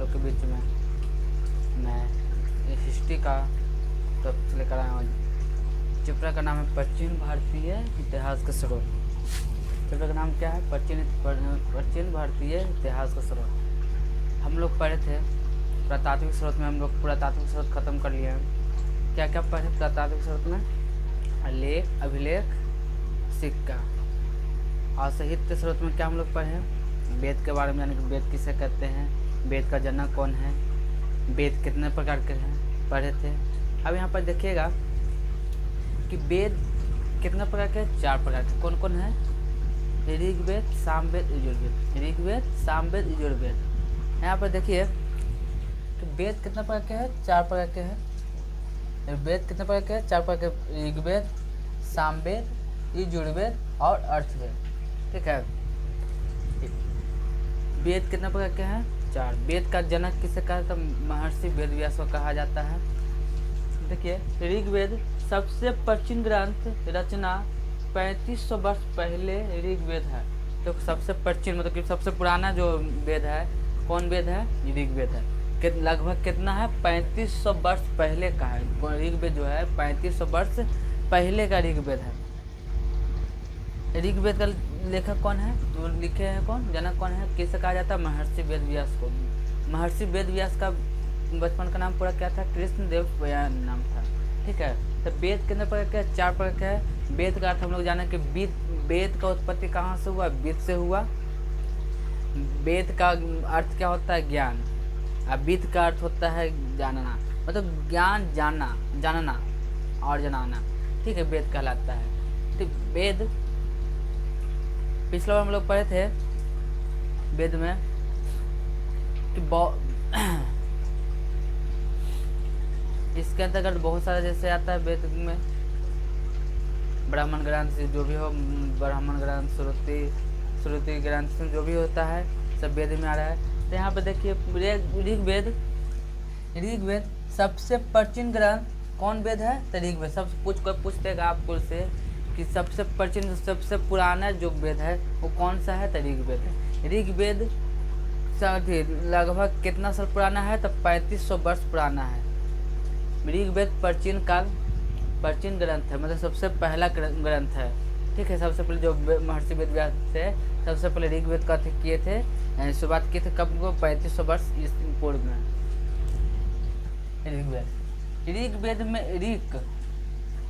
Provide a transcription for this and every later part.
लोग के बीच में मैं हिस्ट्री का टॉपिक लेकर आया हूँ। चैप्टर का नाम है प्राचीन भारतीय इतिहास के स्रोत। चैप्टर का नाम क्या है? प्राचीन भारतीय इतिहास का स्रोत। हम लोग पढ़े थे पुरातात्विक स्रोत में, हम लोग पुरातात्विक स्रोत खत्म कर लिए हैं। क्या क्या पढ़े पुरातात्विक स्रोत में? लेख, अभिलेख, सिक्का। और साहित्य स्रोत में क्या हम लोग पढ़े? वेद के बारे में, यानी कि वेद किसे कहते हैं, वेद का जनक कौन है, वेद कितने प्रकार के हैं, पढ़े थे। अब यहाँ पर देखिएगा कि वेद कितने प्रकार के? 4 प्रकार के। कौन कौन है? ऋग्वेद, सामवेद, यजुर्वेद। ऋग्वेद, सामवेद, यजुर्वेद। यहाँ पर देखिए कि वेद कितने प्रकार के हैं? 4 प्रकार के हैं। वेद कितने प्रकार के हैं? 4 प्रकार के। ऋग्वेद, सामवेद, यजुर्वेद और अर्थवेद। ठीक है। वेद कितने प्रकार के हैं? 4। वेद का जनक किसे कहा जाता है? महर्षि वेदव्यास को कहा जाता है। देखिए, ऋग्वेद सबसे प्राचीन ग्रंथ, रचना 3500 वर्ष पहले ऋग्वेद है। तो सबसे प्राचीन मतलब कि सबसे पुराना जो वेद है, कौन वेद है? ऋग्वेद है। लगभग कितना है? 3500 वर्ष पहले का है ऋग्वेद जो है। 3500 वर्ष पहले का ऋग्वेद है। ऋग्वेद का लेखक कौन है? तो लिखे हैं कौन? जनक कौन है? किसे कहा जाता है? महर्षि वेदव्यास को। महर्षि वेदव्यास का बचपन का नाम पूरा क्या था? कृष्णदेव नाम था। ठीक है। तो वेद कितने प्रकार के? 4 प्रकार के है। वेद का अर्थ हम लोग जाने कि वेद का उत्पत्ति कहाँ से हुआ? वेद से हुआ। वेद का अर्थ क्या होता है? ज्ञान। अब वेद का अर्थ होता है जानना, मतलब ज्ञान, जानना और जनाना। ठीक है, वेद कहलाता है। तो वेद पिछले बार हम लोग पढ़े थे वेद में कि इसके अंतर्गत बहुत सारा जैसे आता है वेद में ब्राह्मण ग्रंथ जो भी हो, ब्राह्मण ग्रंथ, श्रुति ग्रंथ जो भी होता है सब वेद में आ रहा है। तो यहाँ पे देखिए ऋग्वेद सबसे प्राचीन ग्रंथ कौन वेद है? तो ऋग्वेद। सबसे पूछतेगा आपको से कि सबसे प्राचीन, सबसे पुराना जो वेद है वो कौन सा है? तो ऋग्वेद है। ऋग्वेद लगभग कितना साल पुराना है? तो 3500 वर्ष पुराना है। ऋग्वेद प्राचीन ग्रंथ है, मतलब सबसे पहला ग्रंथ है। ठीक है। सबसे पहले जो महर्षि वेदव्यास थे, सबसे पहले ऋग्वेद का किए थे, शुरुआत किए थे कब को? 3500 वर्ष पूर्व में।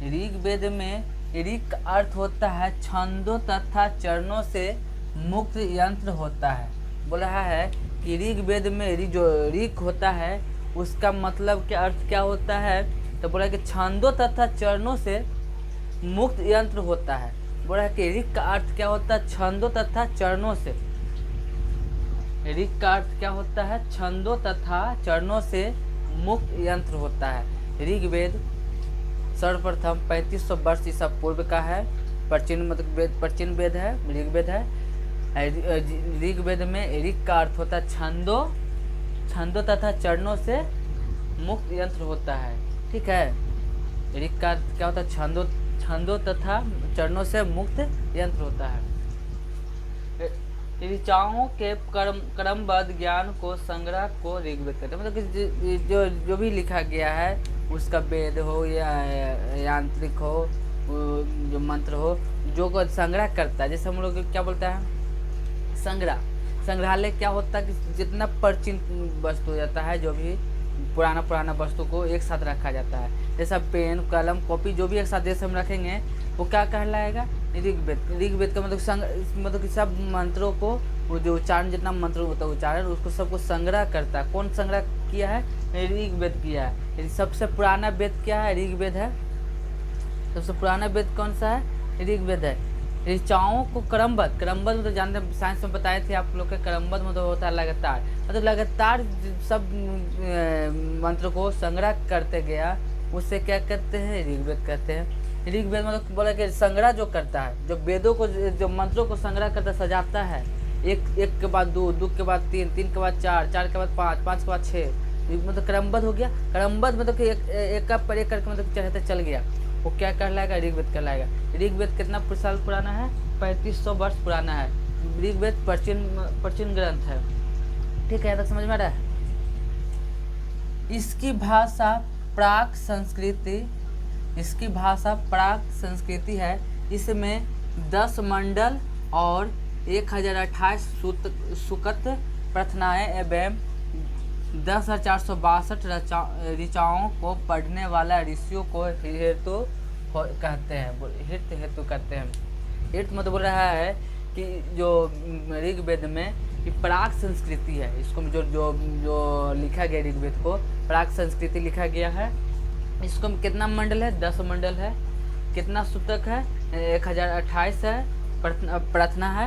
ऋग्वेद में ऋक का अर्थ होता है छंदों तथा चरणों से मुक्त यंत्र होता है। बोल रहा है कि ऋग्वेद में जो ऋक होता है उसका मतलब क्या अर्थ क्या होता है? तो बोला कि छंदों तथा चरणों से मुक्त यंत्र होता है। बोला है कि ऋक का अर्थ क्या होता है? छंदों तथा चरणों से। ऋक का अर्थ क्या होता है? छंदों तथा चरणों से मुक्त यंत्र होता है। ऋग्वेद सर्वप्रथम 3500 वर्ष ईसा पूर्व का है। प्राचीन वेद है, ऋग्वेद है। ऋग्वेद में ऋक का अर्थ होता है छंदों तथा चरणों से मुक्त यंत्र होता है। ठीक है। ऋक का अर्थ क्या होता है? छंदों तथा चरणों से मुक्त यंत्र होता है। ऋचाओं के क्रमबद्ध ज्ञान को संग्रह को ऋग्वेद कहते हैं। मतलब कि जो भी लिखा गया है उसका वेद हो या यांत्रिक हो, जो मंत्र हो, जो को संग्रह करता है। जैसे हम लोग क्या बोलता है? संग्रहालय क्या होता है कि जितना प्राचीन वस्तु हो जाता है, जो भी पुराना वस्तु को एक साथ रखा जाता है। जैसा पेन, कलम, कॉपी जो भी एक साथ जैसे हम रखेंगे वो क्या कहलाएगा? ऋग्वेद का मतलब कि सब मंत्रों को, वो जो उच्चारण, जितना मंत्र होता है उच्चारण, उसको सबको संग्रह करता है। कौन संग्रह किया है? ऋग्वेद किया है। सबसे पुराना वेद क्या है? ऋग्वेद है। सबसे पुराना वेद कौन सा है? ऋग्वेद है। ऋचाओं को क्रमबद्ध मतलब जानते हैं, साइंस में बताए थे आप लोग के, क्रमबद्ध मतलब होता है लगातार, मतलब लगातार सब मंत्र को संग्रह करते गया, उससे क्या कहते हैं? ऋग्वेद कहते हैं। ऋग्वेद मतलब बोला कि संग्रह जो करता है, जो वेदों को, जो मंत्रों को संग्रह करता, सजाता है, एक के बाद 2, 2 के बाद 3, 3 के बाद 4, 4 के बाद 5, 5 के बाद 6, मतलब क्रमबद्ध हो गया। क्रमबद्ध मतलब कि एक का पर एक करके मतलब चढ़ते चल गया, वो क्या कहलाएगा? ऋग्वेद कहलाएगा। ऋग्वेद कितना साल पुराना है? 3500 वर्ष पुराना है। ऋग्वेद प्राचीन ग्रंथ है। ठीक है, तक समझ में आ रहा है? इसकी भाषा प्राक संस्कृति है। इसमें 10 मंडल और 1028 सुकत प्रार्थनाएं एवं 10,462 ऋचाओं को पढ़ने वाला ऋषियों को हेतु कहते हैं। हेतु कहते हैं। हेतु मतलब बोल रहा है कि जो ऋग्वेद में कि प्राक संस्कृति है, इसको जो जो जो लिखा गया ऋग्वेद को प्राक संस्कृति लिखा गया है। इसको कितना मंडल है? 10 मंडल है। कितना सूतक है? 1028 है। प्रार्थना है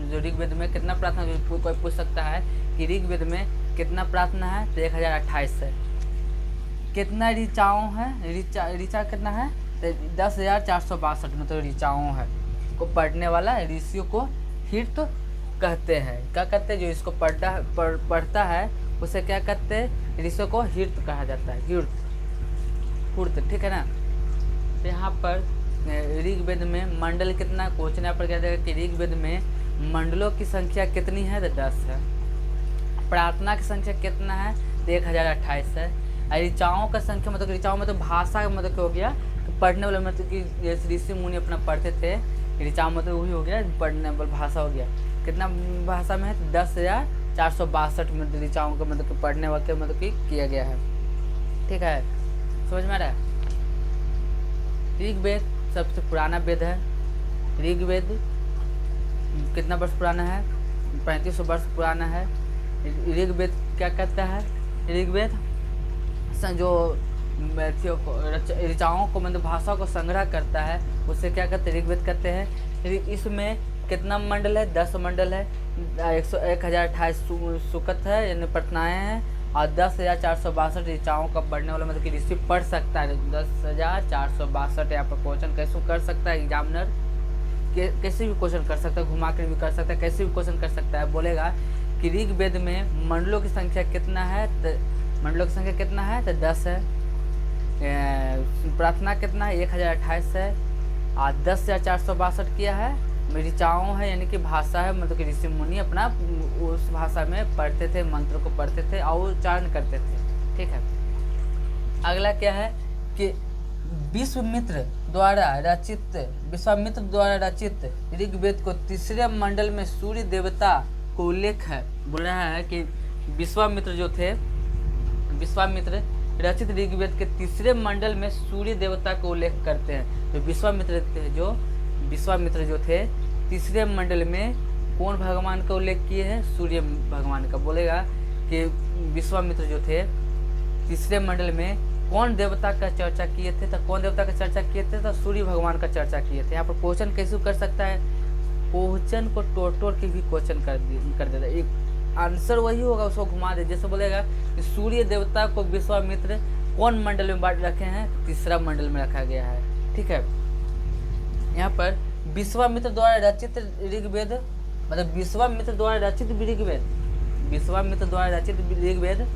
जो ऋग्वेद में कितना प्रार्थना, कोई पूछ सकता है कि ऋग्वेद में कितना प्रार्थना है, तो 1028 है। कितना ऋचाओं है? ऋचा कितना है? तो 10,462 मतलब ऋचाओं है को पढ़ने वाला ऋषियों को हिर्त कहते हैं। क्या कहते हैं? जो इसको पढ़ता है उसे क्या कहते हैं? ऋषियों को हिर्त कहा जाता है। हिर्त, ठीक है ना। तो यहाँ पर ऋग्वेद में मंडल कितना, क्वेश्चन यहाँ पर क्या देगा कि ऋग्वेद में मंडलों की संख्या कितनी है? तो 10 है। प्रार्थना की संख्या कितना है? तो 1028 है। ऋचाओं का संख्या मतलब ऋचाओं में तो भाषा का मतलब क्या हो गया कि पढ़ने वाले, मतलब कि जैसे ऋषि मुनि अपना पढ़ते थे, ऋचाओं मतलब वही हो गया, पढ़ने वाला भाषा हो गया। कितना भाषा में है? 10,462 में ऋचाओं का मतलब कि पढ़ने वाले मतलब कि किया गया है। ठीक है, समझ में आ रहा है। ऋग्वेद सबसे पुराना वेद है। ऋग्वेद कितना वर्ष पुराना है? 3500 वर्ष पुराना है। ऋग्वेद क्या कहता है? ऋग्वेद जो ऋचाओं को मतलब भाषा को संग्रह करता है उसे क्या कहते हैं? ऋग्वेद कहते हैं। इसमें कितना मंडल है? 10 मंडल है। 1028 सुकत है यानी प्रार्थनाएँ हैं और 10,462 ऋचाओं का पढ़ने वाला मतलब कि ऋषि पढ़ सकता है। 10,462 यहाँ पर क्वेश्चन कैसे कर सकता है एग्जामिनर, कैसे भी क्वेश्चन कर सकता है, घुमा कर भी कर सकता है, कैसे भी क्वेश्चन कर सकता है। बोलेगा कि ऋग्वेद में मंडलों की संख्या कितना है? तो मंडलों की संख्या कितना है? तो 10 है। प्रार्थना कितना है? 1028 है और 10,462 किया है ऋचाओं है यानी कि भाषा है, मतलब कि ऋषि मुनि अपना उस भाषा में पढ़ते थे, मंत्र को पढ़ते थे और उच्चारण करते थे। ठीक है, अगला क्या है कि विश्वामित्र द्वारा रचित ऋग्वेद को तीसरे मंडल में सूर्य देवता को उल्लेख है। बोल रहा है कि विश्वामित्र रचित ऋग्वेद के तीसरे मंडल में सूर्य देवता को उल्लेख करते हैं। तो विश्वामित्र जो थे तीसरे मंडल में कौन भगवान का उल्लेख किए हैं? सूर्य भगवान का। बोलेगा कि विश्वामित्र जो थे तीसरे मंडल में कौन देवता का चर्चा किए थे? तो कौन देवता का चर्चा किए थे? तो सूर्य भगवान का चर्चा किए थे। यहाँ पर क्वेश्चन कैसे कर सकता है? क्वेश्चन को तोड़ के भी क्वेश्चन कर देता है। एक आंसर वही होगा, उसको घुमा दे। जैसे बोलेगा कि सूर्य देवता को विश्वामित्र कौन मंडल में बांट रखे हैं? तीसरा मंडल में रखा गया है। ठीक है, यहाँ पर विश्वामित्र द्वारा रचित ऋग्वेद मतलब विश्वामित्र द्वारा रचित ऋग्वेद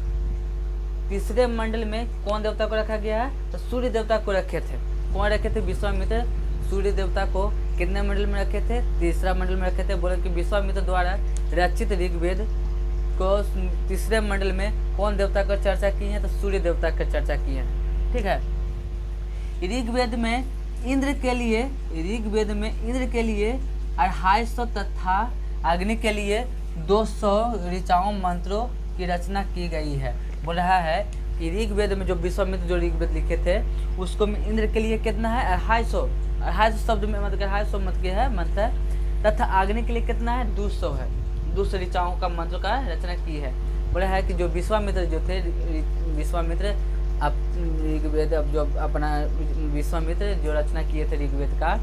तीसरे मंडल में कौन देवता को रखा गया है? तो सूर्य देवता को रखे थे। कौन रखे थे? विश्वामित्र सूर्य देवता को कितने मंडल में रखे थे? तीसरा मंडल में रखे थे। बोले कि विश्वामित्र द्वारा रचित ऋग्वेद को तीसरे मंडल में कौन देवता का चर्चा की है? तो सूर्य देवता का चर्चा की है। ठीक है, ऋग्वेद में इंद्र के लिए 250 तथा अग्नि के लिए 200 ऋचाओं मंत्रों की रचना की गई है। बोल रहा है कि ऋग्वेद में जो विश्वामित्र जो ऋग्वेद लिखे थे उसको में इंद्र के लिए कितना है? 250 शब्द में मतलब 250 मत के है मंत्र है, तथा अग्नि के लिए कितना है? 200 है। 200 ऋचाओं का मंत्र का रचना की है। बोला है कि जो विश्वामित्र जो थे ऋग्वेद अब जो अपना विश्वामित्र जो रचना किए थे ऋग्वेद का,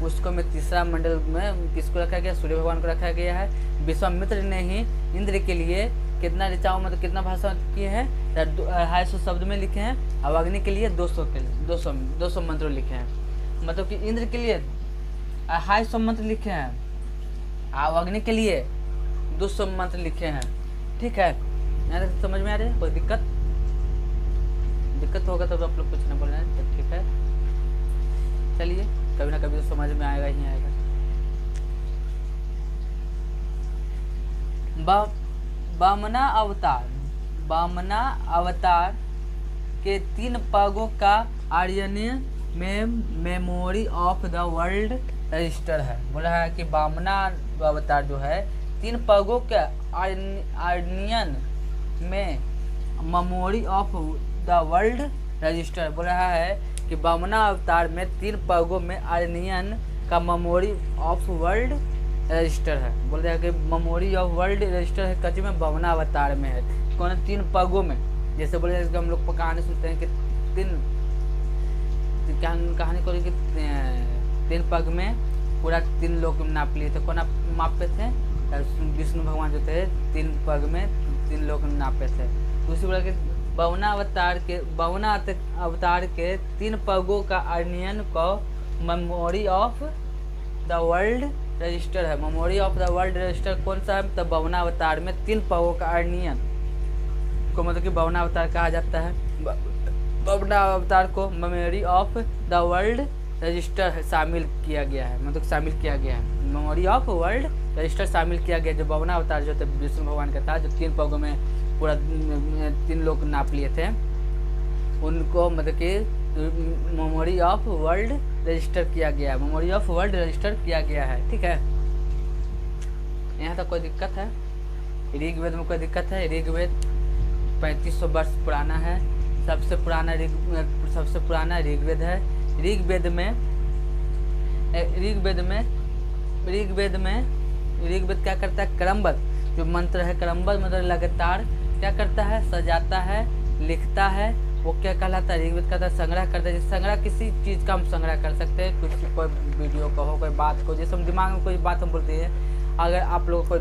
उसको में तीसरा मंडल में किसको रखा गया? सूर्य भगवान को रखा गया है। विश्वामित्र ने ही इंद्र के लिए कितना ऋचाओं मतलब कितना भाषा किए हैं? 250 शब्द में लिखे हैं। अब अग्नि के लिए 200 मंत्र लिखे हैं। मतलब कि इंद्र के लिए 250 मंत्र लिखे हैं, अब अग्नि के लिए 200 मंत्र लिखे हैं। ठीक है, यहाँ तक समझ में आ रही है? कोई दिक्कत होगा तो आप लोग कुछ ना बोल रहे हैं, तो ठीक है। चलिए, कभी ना कभी तो समझ में आएगा ही आएगा। वामना अवतार के 3 पगों का आर्यन में memory of the world register है। बोल रहा है कि वामना अवतार जो है 3 पगों के आर्यन में memory of the world register. बोल रहा है कि वामना अवतार में 3 पगों में आर्यन का मेमोरी ऑफ वर्ल्ड रजिस्टर है। बोल रहा है कि मेमोरी ऑफ वर्ल्ड रजिस्टर है कच्चे में वामना अवतार में है। कौन 3 पगों में, जैसे बोले हम लोग कहानी सुनते हैं कि कहानी को कि 3 पग में पूरा 3 लोग नाप लिए थे। कौन मापे थे? विष्णु भगवान जो थे 3 पग में 3 लोग नापे थे। दूसरी बोला कि वामना अवतार के 3 पगों का आर्यन को memory of the world register है। Memory of the world register कौन सा है? तब वामना अवतार में 3 पगों का आर्यन को मतलब कि वामना अवतार कहा जाता है। वामना अवतार को memory of the world register शामिल किया गया है, मतलब शामिल किया गया है। मेमोरी ऑफ वर्ल्ड रजिस्टर शामिल किया गया। जो वामना अवतार जो थे विष्णु भगवान का था, जो 3 पगों में पूरा 3 लोग नाप लिए थे, उनको मतलब कि मेमोरी ऑफ वर्ल्ड रजिस्टर किया गया है। मेमोरी ऑफ वर्ल्ड रजिस्टर किया गया है। ठीक है, यहाँ तक कोई दिक्कत है? ऋग्वेद में कोई दिक्कत है? ऋग्वेद 3500 वर्ष पुराना है। सबसे पुराना ऋग्वेद है। ऋग्वेद क्या करता है? क्रमबद्ध जो मंत्र है, क्रमबद्ध मतलब लगातार क्या करता है? सजाता है, लिखता है। वो क्या कहलाता है? ऋग्वेद कहता है संग्रह करता है। संग्रह किसी चीज़ का हम संग्रह कर सकते हैं, कुछ कोई वीडियो का हो, कोई बात को, जैसे हम दिमाग में कोई बात हम बोलते हैं, अगर आप लोगों को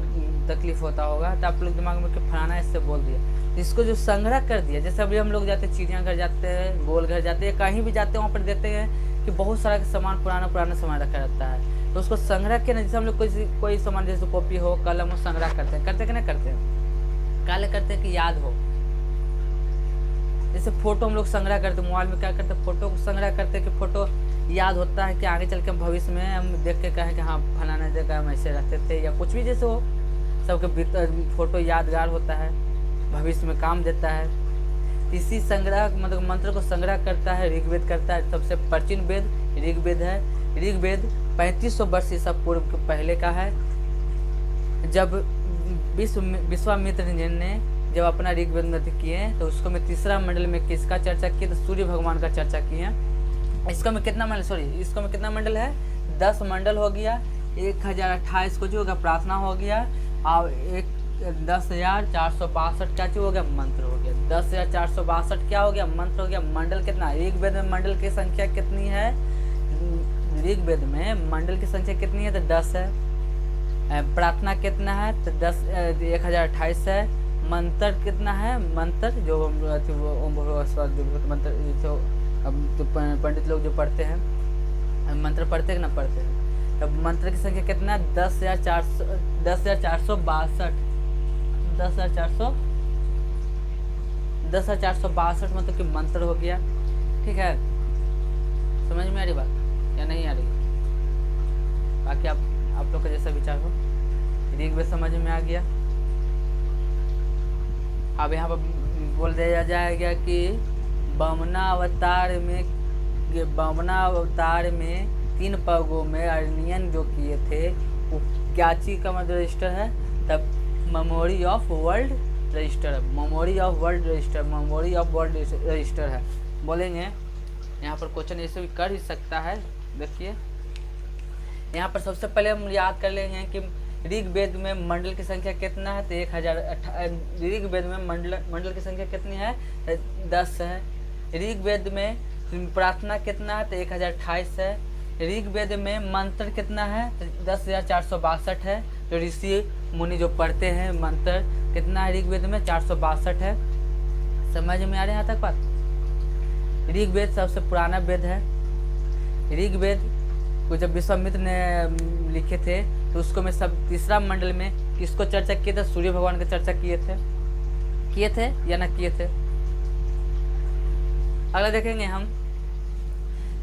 तकलीफ होता होगा तो आप लोग दिमाग में कि फलाना इससे बोल दिया, इसको जो संग्रह कर दिया। जैसे अभी हम लोग जाते हैं चिड़ियाघर जाते हैं, गोलघर जाते हैं, कहीं भी जाते हैं, वहाँ पर देखते हैं कि बहुत सारा सामान पुराना सामान रखा रहता है। तो उसको संग्रह के ना, जैसे हम लोग कोई सामान जैसे कॉपी हो, कलम हो, संग्रह करते कि नहीं करते हैं? काले करते हैं कि याद हो। जैसे फोटो हम लोग संग्रह करते, मोबाइल में क्या करते हैं? फोटो को संग्रह करते कि फोटो याद होता है कि आगे चल के भविष्य में हम देख के कहें कि हाँ फलाना जगह हम ऐसे रहते थे, या कुछ भी जैसे हो। सबके फोटो यादगार होता है, भविष्य में काम देता है। इसी संग्रह मतलब मंत्र को संग्रह करता है ऋग्वेद करता है। सबसे प्राचीन वेद ऋग्वेद है। ऋग्वेद 3500 वर्ष ईसा पूर्व के पहले का है। जब विश्वामित्र जी ने जब अपना ऋग्वेद नृत्य किए तो उसको में 3रा मंडल में किसका चर्चा किए? तो सूर्य भगवान का चर्चा किए। इसको में कितना मंडल है? 10 मंडल हो गया। 1028 को जो होगा प्रार्थना हो गया, और 10,462 क्या हो गया? मंत्र हो गया। 10,462 क्या हो गया? मंत्र हो गया। मंडल कितना? ऋग्वेद में मंडल की संख्या कितनी है? ऋग्वेद में मंडल की संख्या कितनी है? तो 10 है। प्रार्थना कितना है? तो 1028 है। मंत्र कितना है? मंत्र जो मंत्र जो अब पंडित लोग जो पढ़ते हैं, मंत्र पढ़ते हैं कि ना पढ़ते हैं? तब मंत्र की संख्या कितना है? 10,462 10,462 मतलब कि मंत्र हो गया। ठीक है, समझ में आ रही बात या नहीं आ रही? बाकी आप लोग का जैसा विचार हो। ऋग्वेद समझ में आ गया। अब यहाँ पर बोल दिया जाएगा कि वामना अवतार में 3 पगों में आर्यन जो किए थे वो क्या चीज़ का मतलब रजिस्टर है? तब मेमोरी ऑफ वर्ल्ड रजिस्टर है। मेमोरी ऑफ वर्ल्ड रजिस्टर है। बोलेंगे यहाँ पर क्वेश्चन ऐसे भी कर ही सकता है। देखिए यहाँ पर सबसे पहले हम याद कर लेंगे कि ऋग्वेद में मंडल की संख्या कितना है? तो 1000। ऋग्वेद में मंडल की संख्या कितनी है? 10 है। ऋग्वेद में प्रार्थना कितना है? तो 1028 है। ऋग्वेद में मंत्र कितना है? तो 10,462 है। जो ऋषि मुनि जो पढ़ते हैं मंत्र कितना है ऋग्वेद में? 462 है। समझ में आ रहा है यहाँ तक बात? ऋग्वेद सबसे पुराना वेद है। ऋग्वेद को जब विश्वामित्र ने लिखे थे तो उसको में सब 3रा मंडल में किसको चर्चा किए थे? सूर्य भगवान की चर्चा किए थे या ना किए थे? अगला देखेंगे हम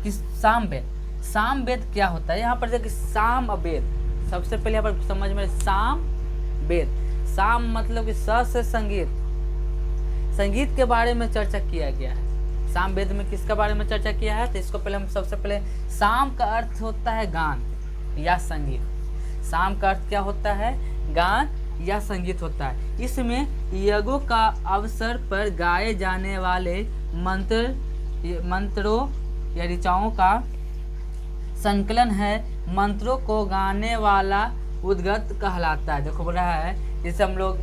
कि साम वेद क्या होता है। यहाँ पर देखिए साम वेद, सबसे पहले यहाँ पर समझ में साम वेद। साम मतलब कि स से संगीत के बारे में चर्चा किया गया है। साम वेद में किसके बारे में चर्चा किया है? तो इसको पहले हम सबसे पहले, साम का अर्थ होता है गान या संगीत। साम का अर्थ क्या होता है? गान या संगीत होता है। इसमें यज्ञों का अवसर पर गाए जाने वाले मंत्रों या ऋचाओं का संकलन है। मंत्रों को गाने वाला उद्गत कहलाता है। देखो बोल रहा है, जैसे हम लोग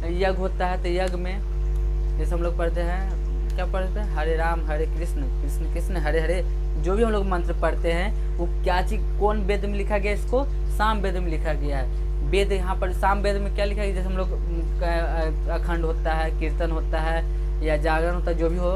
यज्ञ होता है तो यज्ञ में जैसे हम लोग पढ़ते हैं, क्या पढ़ते हैं? हरे राम हरे कृष्ण कृष्ण कृष्ण हरे हरे, जो भी हम लोग मंत्र पढ़ते हैं वो क्या चीज, कौन वेद में लिखा गया? इसको साम वेद में लिखा गया है। वेद यहाँ पर साम वेद में क्या लिखा है? जैसे हम लोग अखंड होता है, कीर्तन होता है या जागरण होता है, जो भी हो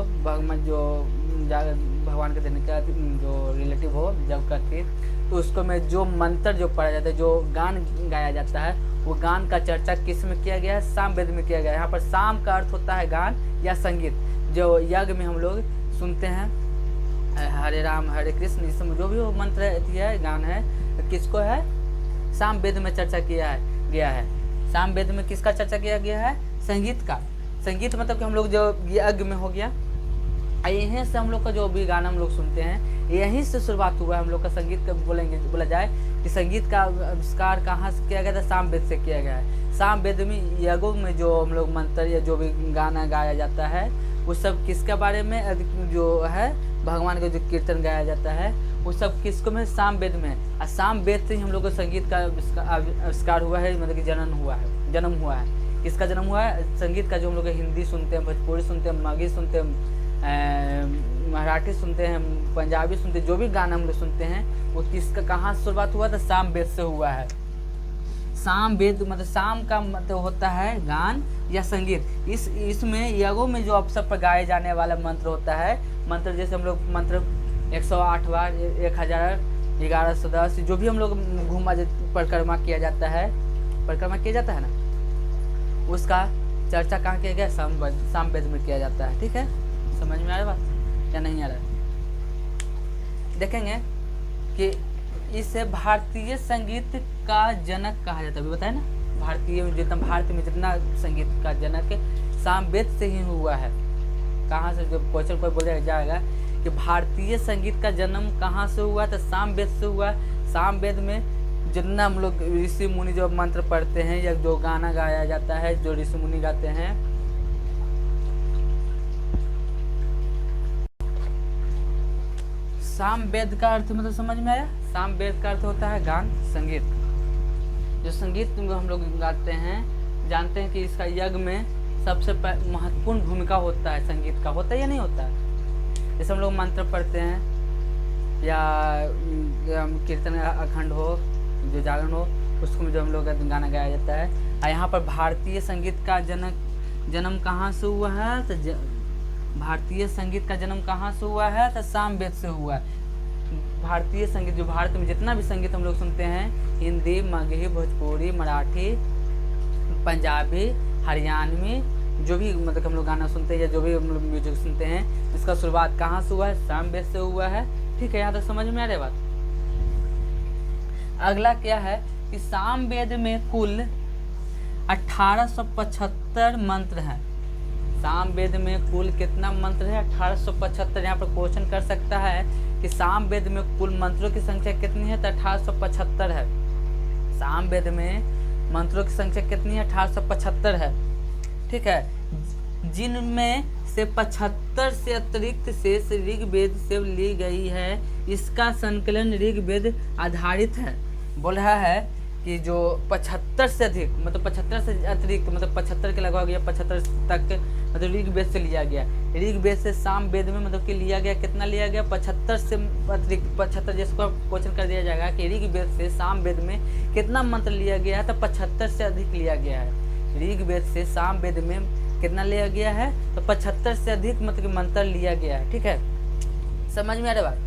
भगवान के देने का जो रिलेटिव हो जब करती, तो उसको में जो मंत्र जो पढ़ा जाता है, जो गान गाया जाता है, वो गान का चर्चा किस में किया गया है? साम वेद में किया गया है। यहाँ पर साम का अर्थ होता है गान या संगीत। जो यज्ञ में हम लोग सुनते हैं हरे राम हरे कृष्ण, इसमें जो भी वो मंत्र है गान है, तो किसको है? साम वेद में चर्चा किया गया है। साम वेद में किसका चर्चा किया गया है? संगीत का। संगीत मतलब कि हम लोग जो यज्ञ में हो गया, यहीं से हम लोग का जो भी गाना हम लोग सुनते हैं, यहीं से शुरुआत हुआ है हम लोग का संगीत का। बोला जाए कि संगीत का आविष्कार कहाँ से किया गया था? साम वेद से किया गया है। साम वेद में यज्ञों में जो हम लोग मंत्र या जो भी गाना गाया जाता है, वो सब किसके बारे में जो है? भगवान का जो कीर्तन गाया जाता है, वो सब किसको में? साम वेद में। और साम वेद से ही हम लोग को संगीत का आविष्कार हुआ है, मतलब कि जन्म हुआ है। किसका जन्म हुआ है? संगीत का। जो हम लोग हिंदी सुनते हैं, भोजपुरी सुनते हैं, मगही सुनते हैं, मराठी सुनते हैं, पंजाबी सुनते हैं, जो भी गाना हम लोग सुनते हैं, वो किसका, कहाँ से शुरुआत हुआ था? साम वेद से हुआ है। साम वेद मतलब साम का मतलब होता है गान या संगीत। इसमें यज्ञों में जो अवसर पर गाए जाने वाला मंत्र होता है, मंत्र जैसे हम लोग मंत्र 108 बार, 1000, 1110, जो भी हम लोग परिक्रमा किया जाता है ना, उसका चर्चा कहाँ किया गया? साम वेद में किया जाता है। ठीक है, समझ में आ रहा बात या नहीं आ रहा? देखेंगे कि इसे भारतीय संगीत का जनक कहा जाता है। अभी बताया ना, भारत में जितना संगीत का जनक साम वेद से ही हुआ है। कहाँ से? जब क्वेश्चन कोई बोला जाएगा कि भारतीय संगीत का जन्म कहाँ से हुआ, तो साम वेद से हुआ। साम वेद में जितना हम लोग ऋषि मुनि जो मंत्र पढ़ते हैं या जो गाना गाया जाता है, जो ऋषि मुनि गाते हैं, साम वेद का अर्थ मतलब समझ में आया? साम वेद का अर्थ होता है गान, संगीत। जो संगीत हम लोग गाते हैं, जानते हैं कि इसका यज्ञ में सबसे महत्वपूर्ण भूमिका होता है संगीत का। होता है या नहीं होता है? जैसे हम लोग मंत्र पढ़ते हैं या कीर्तन अखंड हो, जो जागरण हो, उसको जो हम लोग गाना गाया जाता है। और यहाँ पर भारतीय संगीत का जन्म कहाँ से हुआ है? तो भारतीय संगीत का जन्म कहाँ से हुआ है? तो साम वेद से हुआ है। भारतीय संगीत, जो भारत में जितना भी संगीत हम लोग सुनते हैं, हिंदी, मगही, भोजपुरी, मराठी, पंजाबी, हरियाणवी, जो भी मतलब हम लोग गाना सुनते हैं या जो भी हम लोग म्यूजिक सुनते हैं, इसका शुरुआत कहाँ से हुआ है? साम वेद से हुआ है। ठीक है, यहाँ तक समझ में आ रही बात? अगला क्या है कि साम वेद में कुल 1875 मंत्र हैं। साम वेद में कुल कितना मंत्र है? 1875। यहाँ पर क्वेश्चन कर सकता है कि साम वेद में कुल मंत्रों की संख्या कितनी है? तो 1875 है। साम वेद में मंत्रों की संख्या कितनी है? 1875 है। ठीक है, जिनमें से 75 से अतिरिक्त शेष ऋग्वेद से ली गई है। इसका संकलन ऋग्वेद आधारित है। बोल रहा है कि जो 75 से अधिक, मतलब 75 से अतिरिक्त, मतलब 75 के लगभग या 75 तक मतलब ऋग्वेद से लिया गया। ऋग्वेद से साम वेद में मतलब कि लिया गया, कितना लिया गया? 75 से अतिरिक्त। 75 जिसको क्वेश्चन कर दिया जाएगा कि ऋग्वेद से साम वेद में कितना मंत्र लिया गया है, तो 75 से अधिक लिया गया है। ऋग्वेद से साम वेद में कितना लिया गया है? तो 75 से अधिक मतलब मंत्र लिया गया है। ठीक है, समझ में आ रहा बात?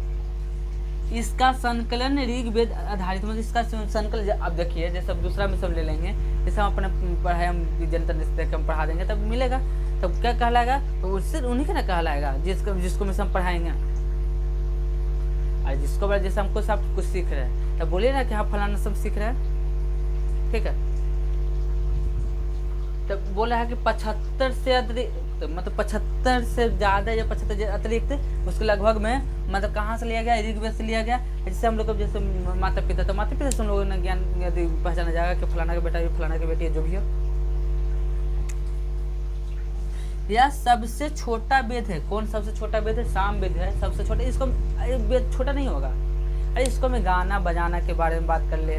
इसका संकलन ऋग्वेद आधारित, मतलब इसका संकलन, अब देखिए जैसे अब दूसरा में सब ले लेंगे, जैसे हम अपने पढ़ाए, हम जनता हम पढ़ा देंगे तब मिलेगा, तब क्या कहलाएगा? तो उससे उन्हीं का ना कहलाएगा जिसको में हम पढ़ाएंगे। और जिसको बड़ा जैसे हमको सब कुछ सीख रहे हैं, तब बोलिए ना कि हाँ फलाना सब सीख रहे हैं। ठीक है, तब बोला है कि 75 से अधिक, मतलब 75 से ज़्यादा या 75 से अतिरिक्त उसके लगभग में मतलब कहाँ से लिया गया, ऋग्वेद से लिया गया। जैसे हम लोग को जैसे माता पिता, तो माता पिता से हम लोगों ने ज्ञान यदि पहचाना जाएगा कि फलाना का बेटा ये फलाना की बेटी है, जो भी हो। यह सबसे छोटा वेद है। कौन सबसे छोटा वेद है? साम वेद है सबसे छोटा। इसको वेद छोटा नहीं होगा। अरे इसको मैं गाना बजाना के बारे में बात कर ले,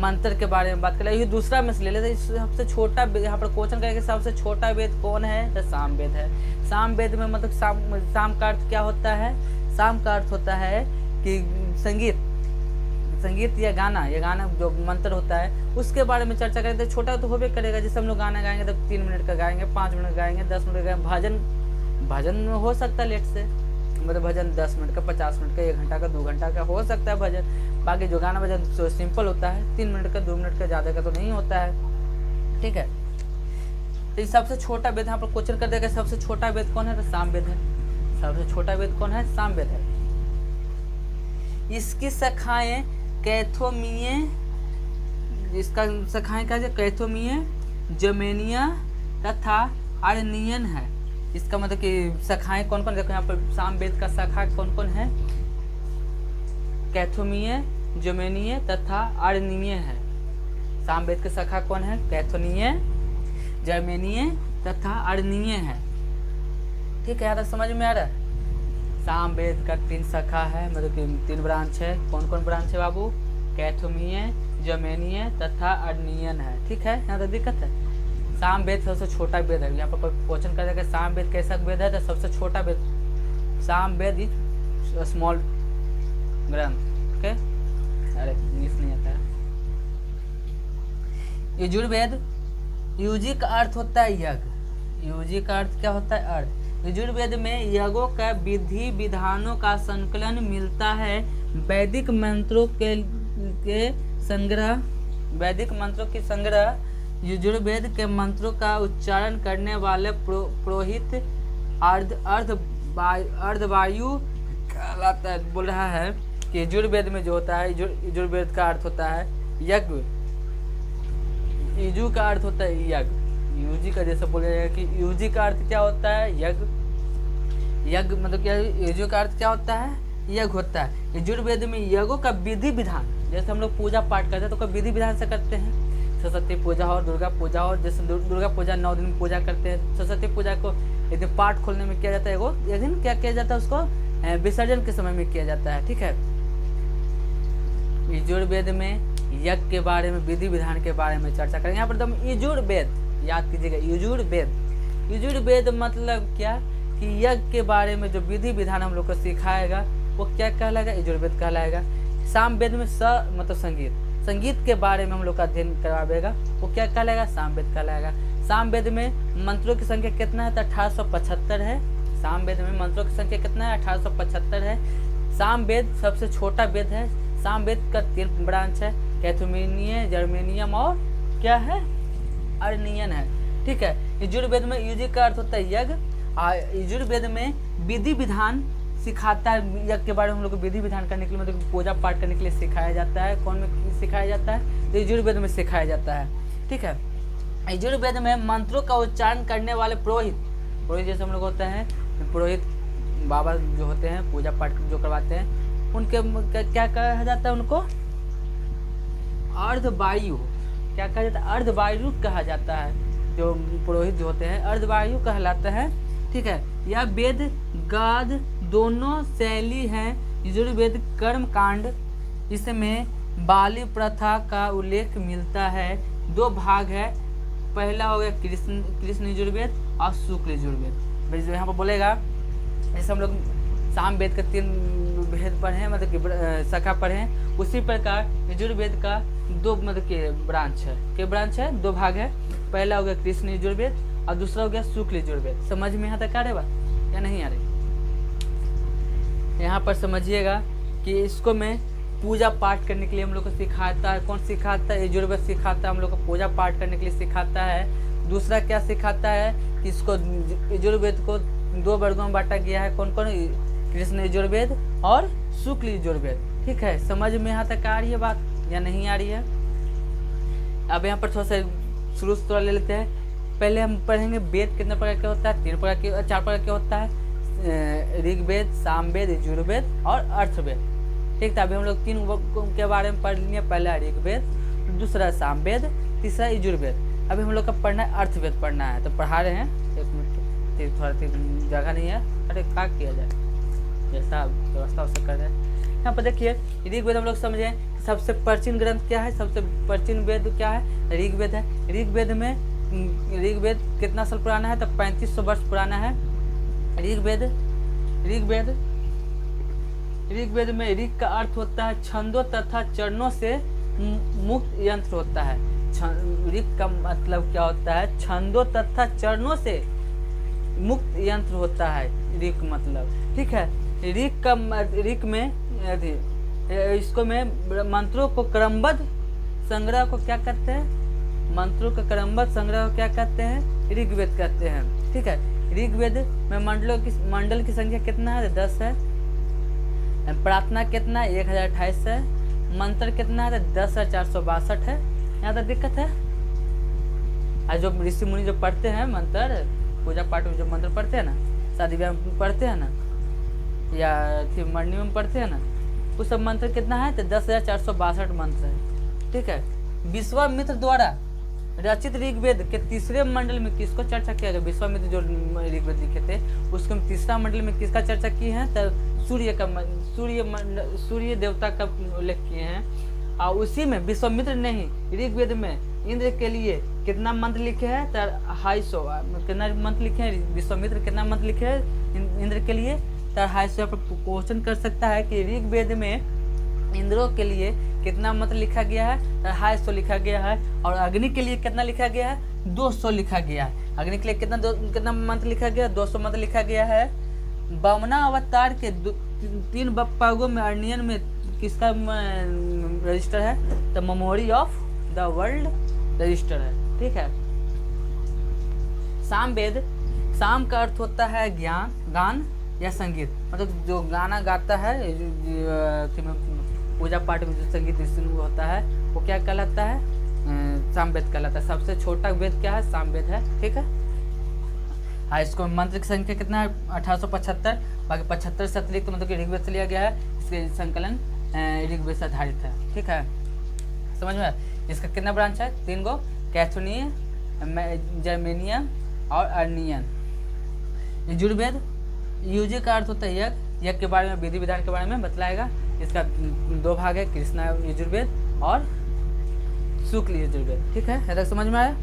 मंत्र के बारे में बात कर ले, ये दूसरा में से ले लेते। सबसे छोटा यहाँ पर क्वेश्चन करेंगे सबसे छोटा वेद कौन है, तो साम वेद है। साम वेद में मतलब साम का अर्थ क्या होता है? साम का अर्थ होता है कि संगीत या गाना जो मंत्र होता है उसके बारे में चर्चा करें। तो छोटा तो होबे करेगा। जैसे हम लोग गाना गाएंगे तो 3 मिनट का गाएंगे, 5 मिनट गाएंगे, 10 मिनट का भजन हो सकता है लेट से, मतलब भजन 10 मिनट का, 50 मिनट का, 1 घंटा का, 2 घंटा का हो सकता है भजन। बाकी जो गाना भजन तो सिंपल होता है, 3 मिनट का, 2 मिनट का, ज़्यादा का तो नहीं होता है। ठीक है, तो सबसे छोटा वेद यहाँ पर क्वेश्चन कर देगा सबसे छोटा वेद कौन है, तो साम वेद है। सबसे छोटा वेद कौन है? साम वेद है। इसकी शाखाएं कैथोमीय, इसका शाखाएं क्या है? कैथोमीय, जमेनिया तथा आर्नियन है। इसका मतलब कि शाखाएं कौन कौन, देखो यहाँ पर साम वेद का शाखा कौन कौन है? कैथोमीय, जमेनीय तथा आर्निय है। साम वेद की शाखा कौन है? कैथोनीय, जर्मेनीय तथा आर्निय है। ठीक है, यहाँ तक समझ में आ रहा है? साम वेद का 3 शाखा है, मतलब कि 3 ब्रांच है। कौन कौन ब्रांच है बाबू? कैथोमीय, जर्मेनीय तथा आर्नियन है। ठीक है, यहाँ तक दिक्कत है? साम वेद सबसे छोटा वेद है। यहाँ पर कोई क्वेश्चन कर देगा साम वेद कैसा वेद है, तो सबसे छोटा वेद साम वेद इज स्मॉल ग्रंथ। ओके, अरे इंग्लिश नहीं आता है। यजुर्वेद, युजी का अर्थ होता है यज्ञ। युजी का अर्थ क्या होता है? अर्थ। यजुर्वेद में यज्ञों का विधि विधानों का संकलन मिलता है। वैदिक मंत्रों के संग्रह, वैदिक मंत्रों की संग्रह यजुर्वेद के मंत्रों का उच्चारण करने वाले पुरोहित अर्धवायु कहलाता है। बोल रहा है कि यजुर्वेद में जो होता है, यजुर्वेद का अर्थ होता है यज्ञ। यजु का अर्थ होता है यज्ञ। यूजी का जैसे बोला जाएगा कि यूजी का अर्थ क्या होता है? यज्ञ। यज्ञ मतलब क्या है? यजु का अर्थ क्या होता है? यज्ञ होता है। यजुर्वेद में यज्ञों का विधि विधान, जैसे हम लोग पूजा पाठ करते हैं तो कोई विधि विधान से करते हैं। सरस्वती पूजा हो, दुर्गा पूजा हो, जैसे दुर्गा पूजा 9 दिन पूजा करते हैं। सरस्वती पूजा को एक दिन पाठ खोलने में किया जाता है, वो एक दिन क्या किया जाता है? उसको विसर्जन के समय में किया जाता है। ठीक है, यजुर्वेद में यज्ञ के बारे में, विधि विधान के बारे में चर्चा करेंगे। यहाँ पर तुम यजुर्वेद याद कीजिएगा। यजुर्वेद, यजुर्वेद मतलब क्या कि यज्ञ के बारे में जो विधि विधान हम लोग को सिखाएगा वो क्या कहलाएगा? यजुर्वेद कहलाएगा। सामवेद में स मतलब संगीत, संगीत के बारे में हम लोग का अध्ययन करवाएगा, वो क्या कहलाएगा? सामवेद कहलाएगा। सामवेद में मंत्रों की संख्या कितना है? तो 1875 है। सामवेद में मंत्रों की संख्या कितना है? 1875 है। सामवेद सबसे छोटा वेद है। सामवेद का 3 ब्रांच है, कैथोमीनिय, जर्मेनियम और क्या है? आर्नियन है। ठीक है, यजुर्वेद में युजी का अर्थ होता है यज्ञ। यजुर्वेद में विधि विधान सिखाता है। यज्ञ के बारे में हम लोग को विधि विधान करने के लिए, मतलब पूजा पाठ करने के लिए सिखाया जाता है। कौन में सिखाया जाता है? तो यजुर्वेद में सिखाया जाता है। ठीक है, यजुर्वेद में मंत्रों का उच्चारण करने वाले पुरोहित, पुरोहित जैसे हम लोग होते हैं, पुरोहित बाबा जो होते हैं, पूजा पाठ जो करवाते हैं, उनके क्या कहा जाता है? उनको अर्धवायु, क्या कहा जाता है? अर्धवायु कहा जाता है। जो पुरोहित जो होते हैं अर्धवायु कहलाता है। ठीक है, यह वेद गाद दोनों शैली है। यजुर्वेद कर्म कांड, इसमें बाली प्रथा का उल्लेख मिलता है। 2 भाग है, पहला हो गया कृष्ण यजुर्वेद और शुक्ल यजुर्वेद। यहाँ पर बोलेगा जैसे हम लोग सामवेद के 3 भेद पढ़े हैं, मतलब कि शाखा पढ़े हैं, उसी प्रकार यजुर्वेद का 2 मतलब के ब्रांच है। के ब्रांच है? 2 भाग है। पहला हो गया कृष्ण यजुर्वेद और दूसरा हो गया शुक्ल यजुर्वेद। समझ में यहाँ तक आ रही बात या नहीं आ रही? यहाँ पर समझिएगा कि इसको मैं पूजा पाठ करने के लिए हम लोग को सिखाता है। कौन सिखाता है? यजुर्वेद सिखाता है हम लोग को पूजा पाठ करने के लिए सिखाता है। दूसरा क्या सिखाता है कि इसको यजुर्वेद को 2 वर्गों में बांटा गया है। कौन कौन? कृष्ण यजुर्वेद और शुक्ल यजुर्वेद। ठीक है, समझ में यहाँ तक आ रही है बात या नहीं आ रही है? अब यहाँ पर थोड़ा सा शुरू से थोड़ा ले लेते हैं। पहले हम पढ़ेंगे वेद कितने प्रकार का होता है, 3 प्रकार के, 4 प्रकार के होता है, ऋग्वेद, सामवेद, यजुर्वेद और अर्थवेद। ठीक था, अभी हम लोग 3 के बारे में पढ़ लिए, पहला ऋग्वेद, दूसरा सामवेद, तीसरा यजुर्वेद। अभी हम लोग का पढ़ना है अर्थवेद पढ़ना है, तो पढ़ा रहे हैं। 1 मिनट, थोड़ा जगह नहीं है, अरे क्या किया जाए, जैसा व्यवस्था उससे कर रहे हैं। यहाँ पर देखिए ऋग्वेद हम लोग समझे सबसे प्राचीन ग्रंथ क्या है, सबसे प्राचीन वेद क्या है, ऋग्वेद है। ऋग्वेद कितना साल पुराना है, तो 3500 वर्ष पुराना है। ऋग्वेद में ऋग का अर्थ होता है छंदों तथा चरणों से मुक्त यंत्र होता है। ऋग का मतलब क्या होता है, छंदों तथा चरणों से मुक्त यंत्र होता है ऋग मतलब। ठीक है, ऋग में इसको में मंत्रों को क्रमबद्ध संग्रह को क्या कहते हैं, मंत्रों का क्रमबद्ध संग्रह को क्या कहते हैं, ऋग्वेद कहते हैं। ठीक है, ऋग्वेद में मंडल की संख्या कितना है, 10 है। प्रार्थना कितना है, 1028 है। मंत्र कितना है, 10,462 है। यहाँ तक दिक्कत है। आज जो ऋषि मुनि जो पढ़ते हैं मंत्र, पूजा पाठ में जो मंत्र पढ़ते हैं ना, शादी ब्याह में पढ़ते हैं ना, या मरनी में पढ़ते हैं ना, वो सब मंत्र कितना है, तो 10,462 मंत्र है। ठीक है, विश्वामित्र द्वारा रचित ऋग्वेद के तीसरे मंडल में किसको चर्चा किया गया, विश्वामित्र जो ऋग्वेद लिखे थे उसको तीसरा मंडल में किसका चर्चा की है, तो सूर्य देवता का उल्लेख किए हैं। और उसी में विश्वामित्र ने ही ऋग्वेद में इंद्र के लिए कितना मंत्र लिखे हैं, तो 250 कितना मंत्र लिखे हैं, विश्वामित्र कितना मंत्र लिखे हैं इंद्र के लिए, तो 250 पर क्वेश्चन कर सकता है कि ऋग्वेद में इंद्रों के लिए कितना मंत्र लिखा गया है, 250 लिखा गया है। और अग्नि के लिए कितना लिखा गया है, 200 लिखा गया है। अग्नि के लिए कितना मंत्र लिखा गया है, 200 मंत्र लिखा गया है। वामना अवतार के 3 भागों में अर्नियन में किसका रजिस्टर है, the memory of the world register है। ठीक है, सामवेद, साम का अर्थ होता है ज्ञान, गान या संगीत, मतलब जो गाना गाता है, पूजा पाठ में जो संगीत होता है वो क्या कहलाता है, सामवेद कहलाता है। सबसे छोटा वेद क्या है, सामवेद है। ठीक है, हाँ, इसको मंत्र की संख्या कितना है, 1875। बाकी 75 से अतिरिक्त मतलब कि ऋग्वेद से लिया गया है। इसके संकलन ऋग्वेद से आधारित है। ठीक है, समझ में। इसका कितना ब्रांच है, 3 गो, कैथोनियन, जर्मेनियन और अर्नियन। यजुर्वेद, युजी का अर्थ होता है यज्ञ के बारे में, विधि विधान के बारे में बतलाएगा। इसका 2 भाग है, कृष्णा यजुर्वेद और शुक्ल यजुर्वेद। ठीक है, समझ में आया।